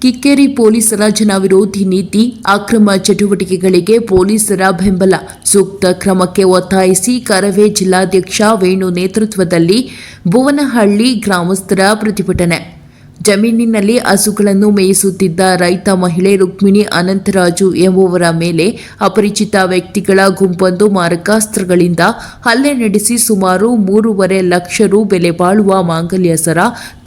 ಕಿಕ್ಕೇರಿ ಪೊಲೀಸರ ಜನವಿರೋಧಿ ನೀತಿ, ಅಕ್ರಮ ಚಟುವಟಿಕೆಗಳಿಗೆ ಪೊಲೀಸರ ಬೆಂಬಲ, ಸೂಕ್ತ ಕ್ರಮಕ್ಕೆ ಒತ್ತಾಯಿಸಿ ಕರವೇ ಜಿಲ್ಲಾಧ್ಯಕ್ಷ ವೇಣು ನೇತೃತ್ವದಲ್ಲಿ ಭುವನಹಳ್ಳಿ ಗ್ರಾಮಸ್ಥರ ಪ್ರತಿಭಟನೆ. ಜಮೀನಿನಲ್ಲಿ ಹಸುಗಳನ್ನು ಮೇಯಿಸುತ್ತಿದ್ದ ರೈತ ಮಹಿಳೆ ರುಕ್ಮಿಣಿ ಅನಂತರಾಜು ಎಂಬುವರ ಮೇಲೆ ಅಪರಿಚಿತ ವ್ಯಕ್ತಿಗಳ ಗುಂಪೊಂದು ಮಾರಕಾಸ್ತ್ರಗಳಿಂದ ಹಲ್ಲೆ ನಡೆಸಿ ಸುಮಾರು 3.5 ಲಕ್ಷ ರು ಬೆಲೆ ಬಾಳುವ ಮಾಂಗಲ್ಯ ಸರ,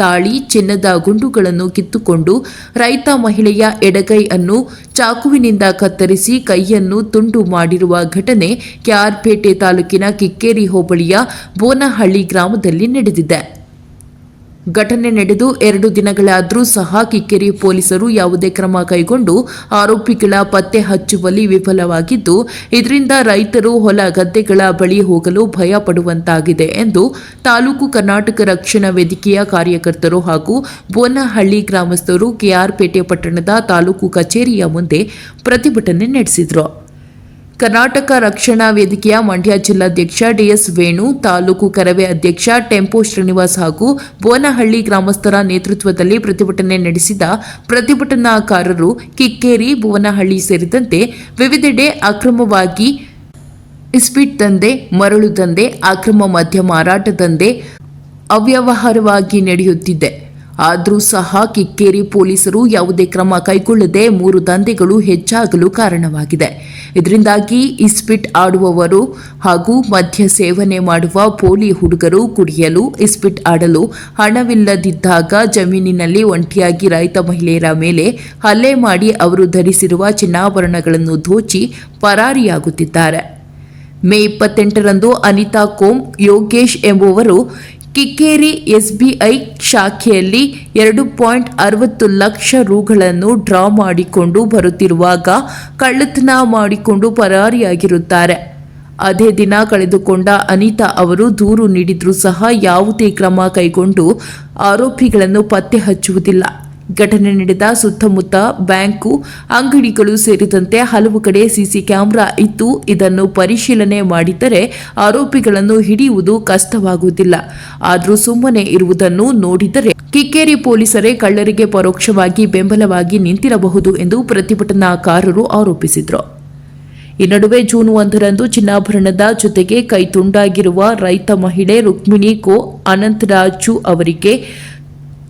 ತಾಳಿ, ಚಿನ್ನದ ಗುಂಡುಗಳನ್ನು ಕಿತ್ತುಕೊಂಡು ರೈತ ಮಹಿಳೆಯ ಎಡಗೈಯನ್ನು ಚಾಕುವಿನಿಂದ ಕತ್ತರಿಸಿ ಕೈಯನ್ನು ತುಂಡು ಮಾಡಿರುವ ಘಟನೆ ಕೆಆರ್ಪೇಟೆ ತಾಲೂಕಿನ ಕಿಕ್ಕೇರಿ ಹೋಬಳಿಯ ಭುವನಹಳ್ಳಿ ಗ್ರಾಮದಲ್ಲಿ ನಡೆದಿದೆ. ಘಟನೆ ನಡೆದು 2 ದಿನಗಳಾದರೂ ಸಹ ಕಿಕ್ಕೇರಿ ಪೊಲೀಸರು ಯಾವುದೇ ಕ್ರಮ ಕೈಗೊಂಡು ಆರೋಪಿಗಳ ಪತ್ತೆ ಹಚ್ಚುವಲ್ಲಿ ವಿಫಲವಾಗಿದ್ದು, ಇದರಿಂದ ರೈತರು ಹೊಲ ಗದ್ದೆಗಳ ಬಳಿ ಹೋಗಲು ಭಯ ಪಡುವಂತಾಗಿದೆ ಎಂದು ತಾಲೂಕು ಕರ್ನಾಟಕ ರಕ್ಷಣಾ ವೇದಿಕೆಯ ಕಾರ್ಯಕರ್ತರು ಹಾಗೂ ಭುವನಹಳ್ಳಿ ಗ್ರಾಮಸ್ಥರು ಕೆಆರ್ಪೇಟೆ ಪಟ್ಟಣದ ತಾಲೂಕು ಕಚೇರಿಯ ಮುಂದೆ ಪ್ರತಿಭಟನೆ ನಡೆಸಿದರು. ಕರ್ನಾಟಕ ರಕ್ಷಣಾ ವೇದಿಕೆಯ ಮಂಡ್ಯ ಜಿಲ್ಲಾಧ್ಯಕ್ಷ ಡಿಎಸ್ ವೇಣು, ತಾಲೂಕು ಕರವೇ ಅಧ್ಯಕ್ಷ ಟೆಂಪೋ ಶ್ರೀನಿವಾಸ್ ಹಾಗೂ ಭುವನಹಳ್ಳಿ ಗ್ರಾಮಸ್ಥರ ನೇತೃತ್ವದಲ್ಲಿ ಪ್ರತಿಭಟನೆ ನಡೆಸಿದ ಪ್ರತಿಭಟನಾಕಾರರು ಕಿಕ್ಕೇರಿ, ಭುವನಹಳ್ಳಿ ಸೇರಿದಂತೆ ವಿವಿಧೆಡೆ ಅಕ್ರಮವಾಗಿ ಇಸ್ಪೀಟ್ ದಂಧೆ, ಮರಳು ದಂಧೆ, ಅಕ್ರಮ ಮದ್ಯ ಮಾರಾಟ ದಂಧೆ ಅವ್ಯವಹಾರವಾಗಿ ನಡೆಯುತ್ತಿದೆ. ಆದರೂ ಸಹ ಕಿಕ್ಕೇರಿ ಪೊಲೀಸರು ಯಾವುದೇ ಕ್ರಮ ಕೈಗೊಳ್ಳದೆ 3 ದಂಧೆಗಳು ಹೆಚ್ಚಾಗಲು ಕಾರಣವಾಗಿದೆ. ಇದರಿಂದಾಗಿ ಇಸ್ಪೀಟ್ ಆಡುವವರು ಹಾಗೂ ಮದ್ಯ ಸೇವನೆ ಮಾಡುವ ಪೋಲಿ ಹುಡುಗರು ಕುಡಿಯಲು, ಇಸ್ಪೀಟ್ ಆಡಲು ಹಣವಿಲ್ಲದಿದ್ದಾಗ ಜಮೀನಿನಲ್ಲಿ ಒಂಟಿಯಾಗಿ ರೈತ ಮಹಿಳೆಯರ ಮೇಲೆ ಹಲ್ಲೆ ಮಾಡಿ ಅವರು ಧರಿಸಿರುವ ಚಿನ್ನಾಭರಣಗಳನ್ನು ದೋಚಿ ಪರಾರಿಯಾಗುತ್ತಿದ್ದಾರೆ. ಮೇ 28ರಂದು ಅನಿತಾ ಕೋಮ್, ಯೋಗೇಶ್ ಎಂಬುವರು ಕಿಕ್ಕೇರಿ ಎಸ್ಬಿಐ ಶಾಖೆಯಲ್ಲಿ 2.60 ಲಕ್ಷ ರುಗಳನ್ನು ಡ್ರಾ ಮಾಡಿಕೊಂಡು ಬರುತ್ತಿರುವಾಗ ಕಳ್ಳತನ ಮಾಡಿಕೊಂಡು ಪರಾರಿಯಾಗಿರುತ್ತಾರೆ. ಅದೇ ದಿನ ಕಳೆದುಕೊಂಡ ಅನಿತಾ ಅವರು ದೂರು ನೀಡಿದ್ರೂ ಸಹ ಯಾವುದೇ ಕ್ರಮ ಕೈಗೊಂಡು ಆರೋಪಿಗಳನ್ನು ಪತ್ತೆ ಹಚ್ಚುವುದಿಲ್ಲ. ಘಟನೆ ನಡೆದ ಸುತ್ತಮುತ್ತ ಬ್ಯಾಂಕು, ಅಂಗಡಿಗಳು ಸೇರಿದಂತೆ ಹಲವು ಕಡೆ ಸಿಸಿ ಕ್ಯಾಮೆರಾ ಇದ್ದು, ಇದನ್ನು ಪರಿಶೀಲನೆ ಮಾಡಿದರೆ ಆರೋಪಿಗಳನ್ನು ಹಿಡಿಯುವುದು ಕಷ್ಟವಾಗುವುದಿಲ್ಲ. ಆದರೂ ಸುಮ್ಮನೆ ಇರುವುದನ್ನು ನೋಡಿದರೆ ಕಿಕ್ಕೇರಿ ಪೊಲೀಸರೇ ಕಳ್ಳರಿಗೆ ಪರೋಕ್ಷವಾಗಿ ಬೆಂಬಲವಾಗಿ ನಿಂತಿರಬಹುದು ಎಂದು ಪ್ರತಿಭಟನಾಕಾರರು ಆರೋಪಿಸಿದರು. ಈ ನಡುವೆ ಜೂನ್ 1ರಂದು ಚಿನ್ನಾಭರಣದ ಜೊತೆಗೆ ಕೈ ತುಂಡಾಗಿರುವ ರೈತ ಮಹಿಳೆ ರುಕ್ಮಿಣಿ ಅನಂತರಾಜು ಅವರಿಗೆ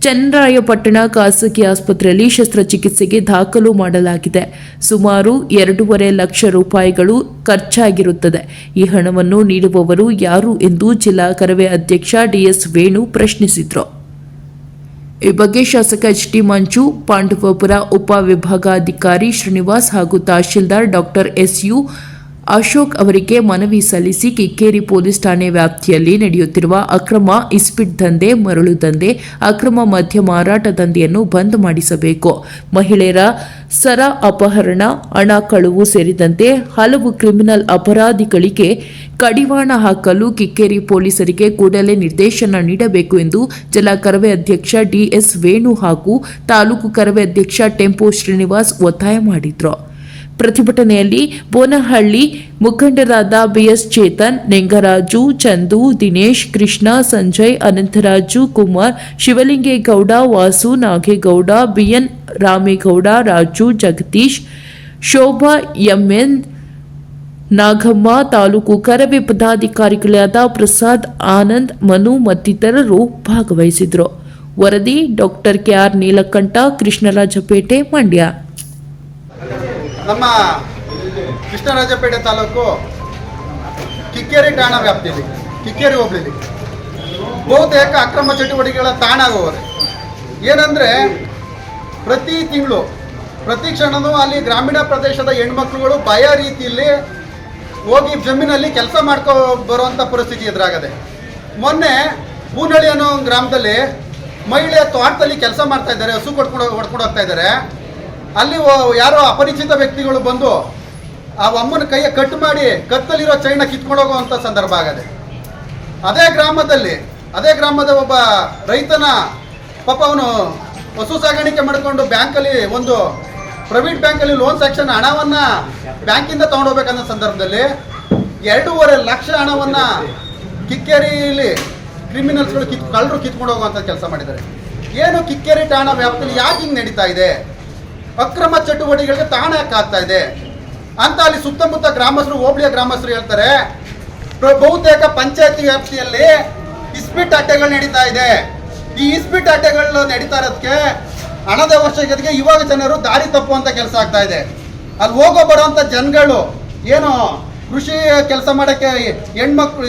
ಚನ್ನರಾಯಪಟ್ಟಣ ಖಾಸಗಿ ಆಸ್ಪತ್ರೆಯಲ್ಲಿ ಶಸ್ತ್ರಚಿಕಿತ್ಸೆಗೆ ದಾಖಲು ಮಾಡಲಾಗಿದೆ. ಸುಮಾರು 2.5 ಲಕ್ಷ ರೂಪಾಯಿಗಳು ಖರ್ಚಾಗಿರುತ್ತದೆ. ಈ ಹಣವನ್ನು ನೀಡುವವರು ಯಾರು ಎಂದು ಜಿಲ್ಲಾ ಕರವೇ ಅಧ್ಯಕ್ಷ ಡಿಎಸ್ ವೇಣು ಪ್ರಶ್ನಿಸಿದರು. ಈ ಬಗ್ಗೆ ಶಾಸಕ ಎಚ್.ಟಿ. ಮಂಜು, ಪಾಂಡವಪುರ ಉಪ ವಿಭಾಗಾಧಿಕಾರಿ ಶ್ರೀನಿವಾಸ್ ಹಾಗೂ ತಹಶೀಲ್ದಾರ್ ಡಾಕ್ಟರ್ ಎಸ್.ಯು. ಅಶೋಕ್ ಅವರಿಗೆ ಮನವಿ ಸಲ್ಲಿಸಿ ಕಿಕ್ಕೇರಿ ಪೊಲೀಸ್ ಠಾಣೆ ವ್ಯಾಪ್ತಿಯಲ್ಲಿ ನಡೆಯುತ್ತಿರುವ ಅಕ್ರಮ ಇಸ್ಪೀಟ್ ದಂಧೆ, ಮರಳು ದಂಧೆ, ಅಕ್ರಮ ಮದ್ಯ ಮಾರಾಟ ದಂಧೆಯನ್ನು ಬಂದ್ ಮಾಡಿಸಬೇಕು. ಮಹಿಳೆಯರ ಸರ ಅಪಹರಣ, ಹಣ ಕಳುವು ಸೇರಿದಂತೆ ಹಲವು ಕ್ರಿಮಿನಲ್ ಅಪರಾಧಿಗಳಿಗೆ ಕಡಿವಾಣ ಹಾಕಲು ಕಿಕ್ಕೇರಿ ಪೊಲೀಸರಿಗೆ ಕೂಡಲೇ ನಿರ್ದೇಶನ ನೀಡಬೇಕು ಎಂದು ಜಿಲ್ಲಾ ಕರವೇ ಅಧ್ಯಕ್ಷ ಡಿಎಸ್ ವೇಣು ಹಾಗೂ ತಾಲೂಕು ಕರವೇ ಅಧ್ಯಕ್ಷ ಟೆಂಪೋ ಶ್ರೀನಿವಾಸ್ ಒತ್ತಾಯ ಮಾಡಿದರು. ಪ್ರತಿಭಟನೆಯಲ್ಲಿ ಬೋನಹಳ್ಳಿ ಮುಖಂಡರಾದ B S Chetan, Ningaraju, Chandu, Dinesh, Krishna, Sanjay, Anantharaju, Kumar, Shivalingegowda, Vasu, Nagegowda, B N Ramegowda, Raju, Jagadish, Shobha, M N, Nagamma, taluk Karave ಪದಾಧಿಕಾರಿಗಳಾದ ಪ್ರಸಾದ್, ಆನಂದ್, ಮನು ಮತ್ತಿತರರು ಭಾಗವಹಿಸಿದರು. ವರದಿ ಡಾಕ್ಟರ್ ಕೆಆರ್ ನೀಲಕಂಠ, ಕೃಷ್ಣರಾಜಪೇಟೆ, ಮಂಡ್ಯ. ನಮ್ಮ ಕೃಷ್ಣರಾಜಪೇಟೆ ತಾಲೂಕು ಕಿಕ್ಕೇರಿ ಠಾಣಾ ವ್ಯಾಪ್ತಿಯಲ್ಲಿ, ಕಿಕ್ಕೇರಿ ಹೋಬಳಿಲಿ ಬಹುತೇಕ ಅಕ್ರಮ ಚಟುವಟಿಕೆಗಳ ತಾಣ ಆಗುವುದು. ಏನಂದರೆ ಪ್ರತಿ ತಿಂಗಳು, ಪ್ರತಿ ಕ್ಷಣವೂ ಅಲ್ಲಿ ಗ್ರಾಮೀಣ ಪ್ರದೇಶದ ಹೆಣ್ಮಕ್ಳುಗಳು ಭಯ ರೀತಿಯಲ್ಲಿ ಹೋಗಿ ಜಮೀನಲ್ಲಿ ಕೆಲಸ ಮಾಡ್ಕೊ ಬರುವಂಥ ಪರಿಸ್ಥಿತಿ ಎದುರಾಗದೆ. ಮೊನ್ನೆ ಬೂನಳ್ಳಿ ಅನ್ನೋ ಗ್ರಾಮದಲ್ಲಿ ಮಹಿಳೆ ತೋಟದಲ್ಲಿ ಕೆಲಸ ಮಾಡ್ತಾ ಇದ್ದಾರೆ, ಹಸು ಹೊಡ್ಕೊಂಡು ಹೋಗ್ತಾ ಇದ್ದಾರೆ. ಅಲ್ಲಿ ಯಾರೋ ಅಪರಿಚಿತ ವ್ಯಕ್ತಿಗಳು ಬಂದು ಆ ಅಮ್ಮನ ಕೈಯ ಕಟ್ ಮಾಡಿ ಕತ್ತಲಿರೋ ಚೈನ ಕಿತ್ಕೊಂಡು ಹೋಗುವಂಥ ಸಂದರ್ಭ ಆಗದೆ. ಅದೇ ಗ್ರಾಮದ ಒಬ್ಬ ರೈತನ ಪಾಪ ಅವನು ಹಸು ಸಾಗಾಣಿಕೆ ಮಾಡಿಕೊಂಡು ಬ್ಯಾಂಕಲ್ಲಿ, ಒಂದು ಪ್ರೈವೇಟ್ ಬ್ಯಾಂಕಲ್ಲಿ ಲೋನ್ ಸೆಕ್ಷನ್ ಹಣವನ್ನು ಬ್ಯಾಂಕಿಂದ ತೊಗೊಂಡೋಗ್ಬೇಕನ್ನೋ ಸಂದರ್ಭದಲ್ಲಿ 2.5 ಲಕ್ಷ ಹಣವನ್ನು ಕಿಕ್ಕೇರಿಯಲ್ಲಿ ಕ್ರಿಮಿನಲ್ಸ್ಗಳು ಕಳ್ಳರು ಕಿತ್ಕೊಂಡು ಹೋಗುವಂಥ ಕೆಲಸ ಮಾಡಿದ್ದಾರೆ. ಏನು ಕಿಕ್ಕೇರಿ ಠಾಣಾ ವ್ಯಾಪ್ತಿಯಲ್ಲಿ ಯಾಕೆ ಹಿಂಗೆ ನಡೀತಾ ಇದೆ? ಅಕ್ರಮ ಚಟುವಟಿಕೆಗಳಿಗೆ ತಾಣ ಯಾಕೆ ಆಗ್ತಾ ಇದೆ ಅಂತ ಅಲ್ಲಿ ಸುತ್ತಮುತ್ತ ಗ್ರಾಮಸ್ಥರು, ಹೋಬಳಿಯ ಗ್ರಾಮಸ್ಥರು ಹೇಳ್ತಾರೆ. ಬಹುತೇಕ ಪಂಚಾಯತಿ ವ್ಯಾಪ್ತಿಯಲ್ಲಿ ಇಸ್ಪೀಟ್ ಅಡ್ಡೆಗಳು ನಡೀತಾ ಇದೆ. ಈ ಇಸ್ಪೀಟ್ ಅಡ್ಡೆಗಳು ನಡೀತಾ ಇರೋದಕ್ಕೆ ಹಣದ ಅವಶ್ಯಕತೆಗೆ ಇವಾಗ ಜನರು ದಾರಿ ತಪ್ಪುವಂತ ಕೆಲಸ ಆಗ್ತಾ ಇದೆ. ಅಲ್ಲಿ ಹೋಗೋ ಬರೋಂಥ ಜನಗಳು ಏನು ಕೃಷಿ ಕೆಲಸ ಮಾಡೋಕ್ಕೆ ಹೆಣ್ಮಕ್ಳು,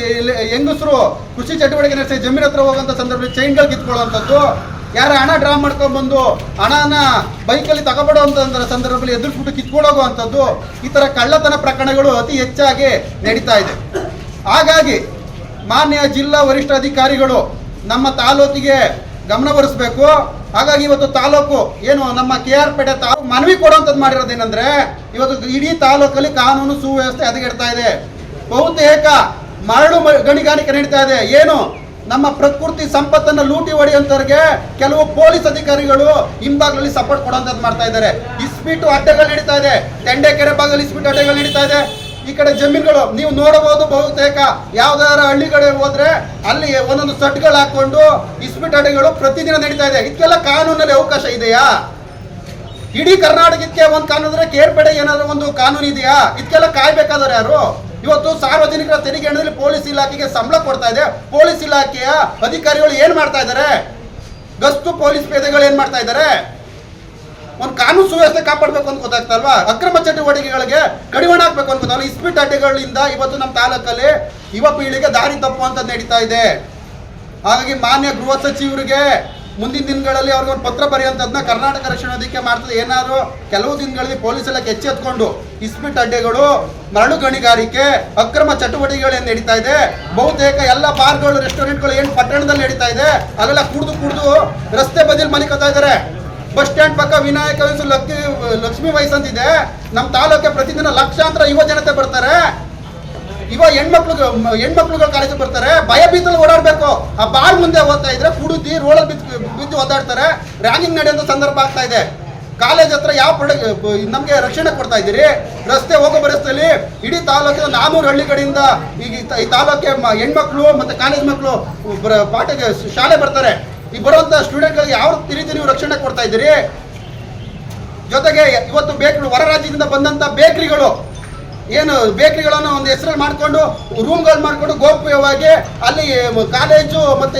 ಹೆಂಗಸರು ಕೃಷಿ ಚಟುವಟಿಕೆ ನಡೆಸಿ ಜಮೀನು ಹತ್ರ ಹೋಗೋಂಥ ಸಂದರ್ಭದಲ್ಲಿ ಚೈನ್ಗಳು ಕಿತ್ಕೊಳ್ಳುವಂಥದ್ದು, ಯಾರ ಹಣ ಡ್ರಾ ಮಾಡ್ಕೊಂಡ್ಬಂದು ಹಣನ ಬೈಕಲ್ಲಿ ತಗೊಬಿಡುವಂಥ ಸಂದರ್ಭದಲ್ಲಿ ಎದುರಿಸ್ಬಿಟ್ಟು ಕಿತ್ಕೊಳ್ಳೋಗುವಂಥದ್ದು, ಈ ಥರ ಕಳ್ಳತನ ಪ್ರಕರಣಗಳು ಅತಿ ಹೆಚ್ಚಾಗಿ ನಡೀತಾ ಇದೆ. ಹಾಗಾಗಿ ಮಾನ್ಯ ಜಿಲ್ಲಾ ವರಿಷ್ಠಾಧಿಕಾರಿಗಳು ನಮ್ಮ ತಾಲೂಕಿಗೆ ಗಮನ ಹರಿಸಬೇಕು. ಹಾಗಾಗಿ ಇವತ್ತು ತಾಲೂಕು ಏನು ನಮ್ಮ KR ಪೇಟೆ ಮನವಿ ಕೊಡುವಂಥದ್ದು ಮಾಡಿರೋದೇನೆಂದ್ರೆ, ಇವತ್ತು ಇಡೀ ತಾಲೂಕಲ್ಲಿ ಕಾನೂನು ಸುವ್ಯವಸ್ಥೆ ಹದಗೆಡ್ತಾ ಇದೆ. ಬಹುತೇಕ ಮರಳು ಗಣಿಗಾರಿಕೆ ನಡೀತಾ ಇದೆ. ಏನು ನಮ್ಮ ಪ್ರಕೃತಿ ಸಂಪತ್ತನ್ನು ಲೂಟಿ ಹೊಡೆಯುವಂಥವ್ರಿಗೆ ಕೆಲವು ಪೊಲೀಸ್ ಅಧಿಕಾರಿಗಳು ಹಿಂಭಾಗದಲ್ಲಿ ಸಪೋರ್ಟ್ ಕೊಡುವಂಥದ್ದು ಮಾಡ್ತಾ ಇದ್ದಾರೆ. ಇಸ್ಪೀಟು ಅಡ್ಡೆಗಳು ನಡೀತಾ ಇದೆ. ತೆಂಡೆಕೆರೆ ಭಾಗದಲ್ಲಿ ಇಸ್ಪೀಟು ಅಡ್ಡೆಗಳು ನಡೀತಾ ಇದೆ. ಈ ಕಡೆ ಜಮೀನುಗಳು ನೀವು ನೋಡಬಹುದು. ಬಹುತೇಕ ಯಾವ್ದಾರ ಹಳ್ಳಿಗಳೇ ಹೋದ್ರೆ ಅಲ್ಲಿ ಒಂದೊಂದು ಸಟ್ಗಳು ಹಾಕೊಂಡು ಇಸ್ಪೀಟ್ ಅಡ್ಡೆಗಳು ಪ್ರತಿದಿನ ನಡೀತಾ ಇದೆ. ಇದಕ್ಕೆಲ್ಲ ಕಾನೂನಲ್ಲಿ ಅವಕಾಶ ಇದೆಯಾ? ಇಡೀ ಕರ್ನಾಟಕಕ್ಕೆ ಒಂದು ಕಾನೂನು ಇದ್ರೆ KR ಪೇಟೆ ಏನಾದ್ರು ಒಂದು ಕಾನೂನು ಇದೆಯಾ? ಇದಕ್ಕೆಲ್ಲ ಕಾಯ್ಬೇಕಾದ್ರೆ ಯಾರು? ಇವತ್ತು ಸಾರ್ವಜನಿಕರ ತೆರಿಗೆ ಹಣದಲ್ಲಿ ಪೊಲೀಸ್ ಇಲಾಖೆಗೆ ಸಂಬಳ ಕೊಡ್ತಾ ಇದೆ. ಪೊಲೀಸ್ ಇಲಾಖೆಯ ಅಧಿಕಾರಿಗಳು ಏನ್ ಮಾಡ್ತಾ ಇದ್ದಾರೆ? ಗಸ್ತು ಪೊಲೀಸ್ ಪೇದೆಗಳು ಏನ್ ಮಾಡ್ತಾ ಇದ್ದಾರೆ? ಒಂದು ಕಾನೂನು ಸುವ್ಯವಸ್ಥೆ ಕಾಪಾಡಬೇಕು ಅಂತ ಗೊತ್ತಾಗ್ತಲ್ವಾ? ಅಕ್ರಮ ಚಟುವಟಿಕೆಗಳಿಗೆ ಕಡಿವಾಣ ಹಾಕ್ಬೇಕು ಅಂತ ಗೊತ್ತಾಗಲ್ಲ. ಇಸ್ಪೀಟ್ ಅಡ್ಡೆಗಳಿಂದ ಇವತ್ತು ನಮ್ಮ ತಾಲೂಕಲ್ಲಿ ಯುವ ಪೀಳಿಗೆ ದಾರಿ ತಪ್ಪುವಂಥದ್ದು ನಡೀತಾ ಇದೆ. ಹಾಗಾಗಿ ಮಾನ್ಯ ಗೃಹ ಸಚಿವರಿಗೆ ಮುಂದಿನ ದಿನಗಳಲ್ಲಿ ಅವ್ರಿಗೆ ಒಂದು ಪತ್ರ ಬರೆಯುವಂಥದ್ದನ್ನ ಕರ್ನಾಟಕ ರಕ್ಷಣಾ ವೇದಿಕೆ ಮಾಡ್ತದೆ. ಏನಾದ್ರು ಕೆಲವು ದಿನಗಳಲ್ಲಿ ಪೊಲೀಸ್ ಎಲ್ಲ ಎಚ್ಚೆತ್ಕೊಂಡು ಇಸ್ಪೀಟ್ ಅಡ್ಡೆಗಳು, ಮರಳು ಗಣಿಗಾರಿಕೆ, ಅಕ್ರಮ ಚಟುವಟಿಕೆಗಳೇನು ನಡೀತಾ ಇದೆ, ಬಹುತೇಕ ಎಲ್ಲ ಬಾರ್ಗಳು, ರೆಸ್ಟೋರೆಂಟ್ಗಳು ಏನು ಪಟ್ಟಣದಲ್ಲಿ ನಡೀತಾ ಇದೆ ಅಲ್ಲೆಲ್ಲ ಕುಡಿದು ರಸ್ತೆ ಬದಿಯಲ್ಲಿ ಮಲಿಕೋತಾ ಇದ್ದಾರೆ. ಬಸ್ ಸ್ಟ್ಯಾಂಡ್ ಪಕ್ಕ ವಿನಾಯಕ ವಯಸ್ಸು ಲಕ್ಷ್ಮೀ ವಯಸ್ಸು ಅಂತಿದೆ. ನಮ್ಮ ತಾಲೂಕಿಗೆ ಪ್ರತಿದಿನ ಲಕ್ಷಾಂತರ ಯುವ ಜನತೆ ಬರ್ತಾರೆ. ಹೆಣ್ಮಕ್ಳುಗಳು ಕಾಲೇಜಿಗೆ ಬರ್ತಾರೆ. ಭಯಭೀತಲ್ಲಿ ಓಡಾಡಬೇಕು. ಆ ಬಾರ್ ಮುಂದೆ ಓದ್ತಾ ಇದ್ರೆ ಕುಡಿದು ರೋಡಲ್ಲಿ ಬಿದ್ದು ಓದಾಡ್ತಾರೆ. ರ್ಯಾಗಿಂಗ್ ನಡೆಯುವಂಥ ಸಂದರ್ಭ ಆಗ್ತಾ ಇದೆ. ಕಾಲೇಜ್ ಹತ್ರ ಯಾವ ನಮಗೆ ರಕ್ಷಣೆ ಕೊಡ್ತಾ ಇದ್ದೀರಿ? ರಸ್ತೆ ಹೋಗೋ ರಸ್ತೆಯಲ್ಲಿ ಇಡೀ ತಾಲೂಕಿನ 400 ಹಳ್ಳಿಗಳಿಂದ ಈಗ ಈ ತಾಲೂಕಿಗೆ ಹೆಣ್ಮಕ್ಳು ಮತ್ತು ಕಾಲೇಜ್ ಮಕ್ಕಳು ಪಾಠಕ್ಕೆ ಶಾಲೆ ಬರ್ತಾರೆ. ಈ ಬರುವಂಥ ಸ್ಟೂಡೆಂಟ್ಗಳಿಗೆ ಯಾವ ರೀತಿ ನೀವು ರಕ್ಷಣೆ ಕೊಡ್ತಾ ಇದ್ದೀರಿ? ಜೊತೆಗೆ ಇವತ್ತು ಬೇಕ್ರಿ, ಹೊರ ರಾಜ್ಯದಿಂದ ಬಂದಂಥ ಬೇಕ್ರಿಗಳು ಏನು ಬೇಕ್ರಿಗಳನ್ನು ಒಂದು ಹೆಸರಲ್ಲಿ ಮಾಡಿಕೊಂಡು ರೂಮ್ಗಳು ಮಾಡಿಕೊಂಡು ಗೌಪ್ಯವಾಗಿ ಅಲ್ಲಿ ಕಾಲೇಜು ಮತ್ತು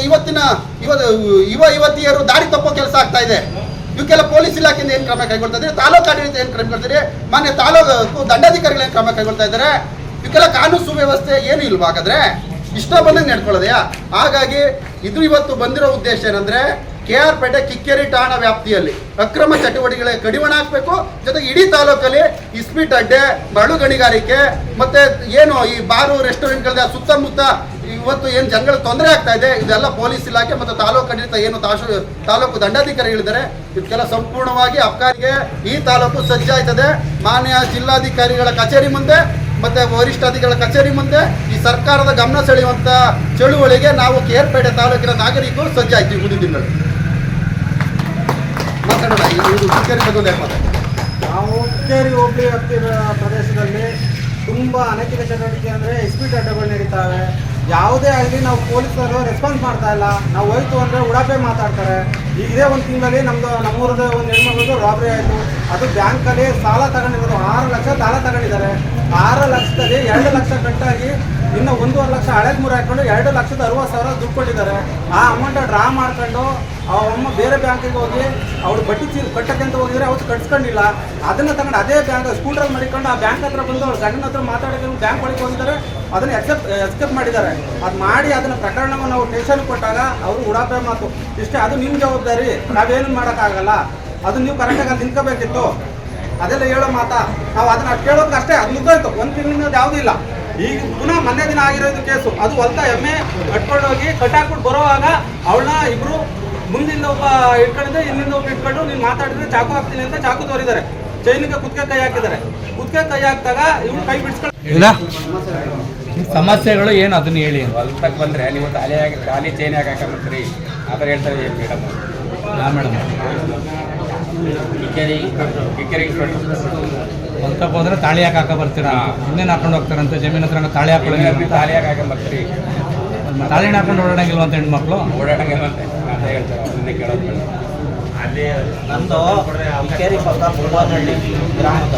ಯುವತಿಯರು ದಾರಿ ತಪ್ಪೋ ಕೆಲಸ ಆಗ್ತಾ ಇದೆ. ಇವಕ್ಕೆಲ್ಲ ಪೊಲೀಸ್ ಇಲಾಖೆಯಿಂದ ಏನು ಕ್ರಮ ಕೈಗೊಳ್ತಾ ಇದ್ದಾರೆ? ತಾಲೂಕು ಆಡಳಿತ ಏನು ಕ್ರಮ ಕೈಗೊಳ್ತಾರೆ? ಮಾನ್ಯ ತಾಲೂಕು ದಂಡಾಧಿಕಾರಿಗಳು ಏನು ಕ್ರಮ ಕೈಗೊಳ್ತಾ ಇದ್ದಾರೆ? ಇವಕ್ಕೆಲ್ಲ ಕಾನೂನು ಸುವ್ಯವಸ್ಥೆ ಏನು ಇಲ್ವಾ? ಹಾಗಾದ್ರೆ ಇಷ್ಟ ಬಂದಂಗೆ ನಡ್ಕೊಳ್ಳೋದೆಯಾ? ಹಾಗಾಗಿ ಇದು ಇವತ್ತು ಬಂದಿರೋ ಉದ್ದೇಶ ಏನಂದ್ರೆ, KR ಪೇಟೆ ಕಿಕ್ಕೇರಿ ಠಾಣಾ ವ್ಯಾಪ್ತಿಯಲ್ಲಿ ಅಕ್ರಮ ಚಟುವಟಿಕೆಗಳಿಗೆ ಕಡಿವಾಣ ಹಾಕಬೇಕು. ಜೊತೆಗೆ ಇಡೀ ತಾಲೂಕಲ್ಲಿ ಇಸ್ಪೀಟ್ ಅಡ್ಡೆ, ಮರಳು ಗಣಿಗಾರಿಕೆ ಮತ್ತೆ ಏನು ಈ ಬಾರು ರೆಸ್ಟೋರೆಂಟ್ಗಳ ಸುತ್ತಮುತ್ತ ಇವತ್ತು ಏನು ಜನಗಳಿಗೆ ತೊಂದರೆ ಆಗ್ತಾ ಇದೆ, ಇದೆಲ್ಲ ಪೊಲೀಸ್ ಇಲಾಖೆ ಮತ್ತು ತಾಲೂಕು ಆಡಳಿತ ಏನು ತಾಲೂಕು ದಂಡಾಧಿಕಾರಿಗಳಿದ್ದಾರೆ, ಇದಕ್ಕೆಲ್ಲ ಸಂಪೂರ್ಣವಾಗಿ ಅಬ್ಕಾರಿಗೆ ಈ ತಾಲೂಕು ಸಜ್ಜಾಯ್ತದೆ. ಮಾನ್ಯ ಜಿಲ್ಲಾಧಿಕಾರಿಗಳ ಕಚೇರಿ ಮುಂದೆ ಮತ್ತೆ ವರಿಷ್ಠಾಧಿಕಾರಿಗಳ ಕಚೇರಿ ಮುಂದೆ ಈ ಸರ್ಕಾರದ ಗಮನ ಸೆಳೆಯುವಂಥ ಚಳುವಳಿಗೆ ನಾವು KR ಪೇಟೆ ತಾಲೂಕಿನ ನಾಗರಿಕರು ಸಜ್ಜಾಯ್ತೀವಿ. ಮುಂದಿನ ದಿನಗಳಲ್ಲಿ ಮಾತಾಡೋಣ. ಕಿಕ್ಕೇರಿ ಬಗ್ಗೆ ನಾವು ಕಿಕ್ಕೇರಿ ಹೋಬಳಿ ಹತ್ತಿರ ಪ್ರದೇಶದಲ್ಲಿ ತುಂಬ ಅನೈತಿಕ ಚಟುವಟಿಕೆ ಅಂದರೆ ಇಸ್ಪೀಟ್ ಅಡ್ಡೆಗಳು ನಡೀತಾವೆ. ಯಾವುದೇ ಆಗಲಿ ನಾವು ಪೊಲೀಸರು ರೆಸ್ಪಾನ್ಸ್ ಮಾಡ್ತಾ ಇಲ್ಲ. ನಾವು ಹೋಯ್ತು ಅಂದರೆ ಉಡಾಪೆ ಮಾತಾಡ್ತಾರೆ. ಈಗ ಇದೇ ಒಂದು ತಿಂಗಳಲ್ಲಿ ನಮ್ಮೂರದ ಒಂದು ಹೆಣ್ಮಗಳದು ರಾಬರಿ ಆಯಿತು. ಅದು ಬ್ಯಾಂಕಲ್ಲಿ ಸಾಲ ತಗೊಂಡಿರೋದು 6 ಲಕ್ಷ ಸಾಲ ತಗೊಂಡಿದ್ದಾರೆ. 6 ಲಕ್ಷದಲ್ಲಿ 2 ಲಕ್ಷ ಕಟ್ಟಾಗಿ ಇನ್ನು 1.5 ಲಕ್ಷ ಹಳೇದು ಮೂರು ಹಾಕೊಂಡು 2,60,000 ದುಡ್ಡು ಕೊಟ್ಟಿದ್ದಾರೆ. ಆ ಅಮೌಂಟ್ ಡ್ರಾ ಮಾಡ್ಕೊಂಡು ಅವಮ್ಮ ಬೇರೆ ಬ್ಯಾಂಕಿಗೆ ಹೋಗಿ ಅವ್ರು ಬಡ್ಡಿ ಕಟ್ಟಕ್ಕೆ ಅಂತ ಹೋಗಿದ್ರೆ ಅವ್ರು ಕಟ್ಸ್ಕೊಂಡಿಲ್ಲ. ಅದನ್ನು ತಗೊಂಡು ಅದೇ ಬ್ಯಾಂಕ್ ಸ್ಕೂಟ್ರಲ್ಲಿ ಮಾಡಿಕೊಂಡು ಆ ಬ್ಯಾಂಕ್ ಹತ್ರ ಬಂದು ಅವ್ರ ಗಂಡನ ಹತ್ರ ಮಾತಾಡಿಕೊಂಡು ಬ್ಯಾಂಕ್ ಒಳಗೆ ಹೋಗಿದ್ದಾರೆ. ಅದನ್ನು ಎಕ್ಸೆಪ್ಟ್ ಮಾಡಿದ್ದಾರೆ. ಅದು ಮಾಡಿ ಅದನ್ನು ಪ್ರಕರಣವನ್ನು ನಾವು ಟೆನ್ಷನ್ ಕೊಟ್ಟಾಗ ಅವರು ಉಡಾಪೆ ಮಾತು ಇಷ್ಟೇ. ಅದು ನಿಮ್ಮ ಜವಾಬ್ದಾರಿ, ನಾವೇನು ಮಾಡೋಕ್ಕಾಗಲ್ಲ. ಅದು ನೀವು ಕರೆಕ್ಟಾಗಿ ಅಲ್ಲಿ ನಿಂತ್ಕೋಬೇಕಿತ್ತು. ಅದೆಲ್ಲ ಹೇಳೋ ಮಾತಾ ನಾವು ಅದನ್ನು ಕೇಳೋದಕ್ಕೆ ಅಷ್ಟೇ. ಅದು ಮುಗ್ದೋಯ್ತು. 1 ತಿಂಗಳಿಂದ ಯಾವುದೂ ಇಲ್ಲ. ಈಗ ಪುನಃ ಮೊನ್ನೆ ದಿನ ಆಗಿರೋದು ಕೇಸು. ಅದು ಹೊಲ್ತಾ ಎಮ್ಮೆ ಕಟ್ಕೊಂಡೋಗಿ ಕಟ್ಟಾಕ್ಬಿಟ್ಟು ಬರೋವಾಗ ಅವಳನ್ನ ಇಬ್ಬರು ಮುಂದಿಂದ ಒಬ್ಬ ಇಟ್ಕೊಂಡಿದ್ದೆ, ಹಿಂದಿಂದ ಒಬ್ಬ ಇಟ್ಕೊಂಡು ನೀನು ಮಾತಾಡಿದ್ರೆ ಚಾಕು ಹಾಕ್ತೀನಿ ಅಂತ ಚಾಕು ತೋರಿದ್ದಾರೆ. ಚೈನಿಗೆ ಕುತ್ತಿಗೆ ಕೈ ಹಾಕಿದ್ದಾರೆ. ಕುತ್ತಿಗೆ ಕೈ ಹಾಕಿದಾಗ ಇವಳು ಕೈ ಬಿಡಿಸ್ಕೊಂಡು ಸಮಸ್ಯೆಗಳು ಏನು ಅದನ್ನ ಹೇಳಿ. ಹೊಲ್ತಕ್ಕೆ ಬಂದರೆ ನೀವು ಖಾಲಿ ಚೈನ್ ಯಾಕೆ ಹಾಕೊಂಡ್ರಿ ಆ ಥರ ಹೇಳ್ತಾರೆ ಏನು ಮೇಡಮ್? ಹಾಂ ಮೇಡಮ್, ಕಿಕ್ಕೇರಿಗೆ ಹೊಲ್ತಕ್ಕೆ ಹೋದ್ರೆ ತಾಳಿ ಯಾಕೆ ಹಾಕ ಬರ್ತೀರಾ? ಇನ್ನೇನು ಹಾಕೊಂಡು ಹೋಗ್ತಾರಂತ ಜಮೀನ್ ಹತ್ರ ತಾಳಿ ಹಾಕೊಳ್ಳಿ. ತಾಲಿ ಯಾಕೆ ಹಾಕೊಂಬರ್ತೀರಿ? ತಾಳಿನ ಹಾಕೊಂಡು ಓಡಾಡಂಗಿಲ್ವ ಅಂತ ಹೆಣ್ಮಕ್ಳು? ಓಡಾಡಂಗಿಲ್ಲ ಅಂತ ಹೇಳ್ತಾರೆ. ಅದನ್ನೇ ಕೇಳೋದು. ನಂದು ಕಿಕ್ಕೇರಿ ಪಕ್ಕ ಬುಲ್ವಾನಹಳ್ಳಿ ಗ್ರಾಮದ.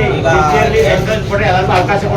ಈಗ